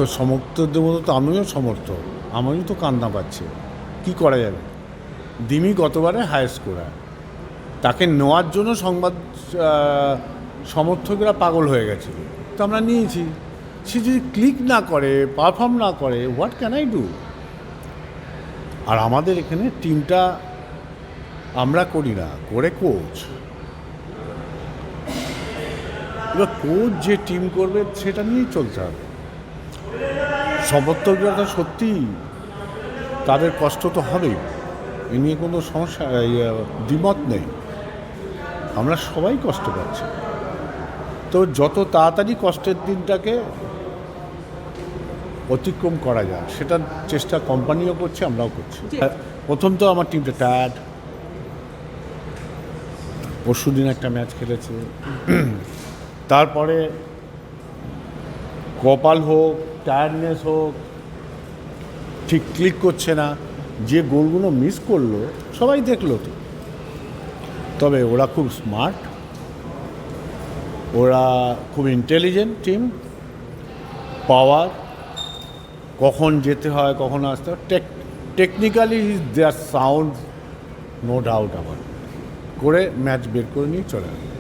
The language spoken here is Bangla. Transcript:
তো সমর্থক দেবো তো আমিও সমর্থক, আমিও তো কান্না পাচ্ছে, কী করা যাবে। দিমি গতবারে হাই স্কোরার, তাকে নেওয়ার জন্য সংবাদ সমর্থকরা পাগল হয়ে গেছিল, তো আমরা নিয়েছি। সে যদি ক্লিক না করে, পারফর্ম না করে, হোয়াট ক্যান আই ডু। আর আমাদের এখানে টিমটা আমরা করি না, করে কোচ। এবার কোচ যে টিম করবে সেটা নিয়েই চলতে হবে। সমর্থকরা তো সত্যিই তাদের কষ্ট তো হবেই, এ নিয়ে কোনো সমস্যা দ্বিমত নেই, আমরা সবাই কষ্ট পাচ্ছি। তো যত তাড়াতাড়ি কষ্টের দিনটাকে অতিক্রম করা যায় সেটার চেষ্টা কোম্পানিও করছে, আমরাও করছি। প্রথম তো আমার টিমটা টায়ার্ড, পরশু দিন একটা ম্যাচ খেলেছে, তারপরে কপাল হোক, টায়ার্ডনেস হোক, ঠিক ক্লিক করছে না। যে গোলগুলো মিস করলো সবাই দেখলো তো। তবে ওরা খুব স্মার্ট, ওরা খুব ইন্টেলিজেন্ট টিম, পাওয়ার, কখন যেতে হয় কখন আসতে হয়, টেকনিক্যালি দেয়ার সাউন্ড, নো ডাউট। আবার করে ম্যাচ বের করে নিয়ে চলে আসে।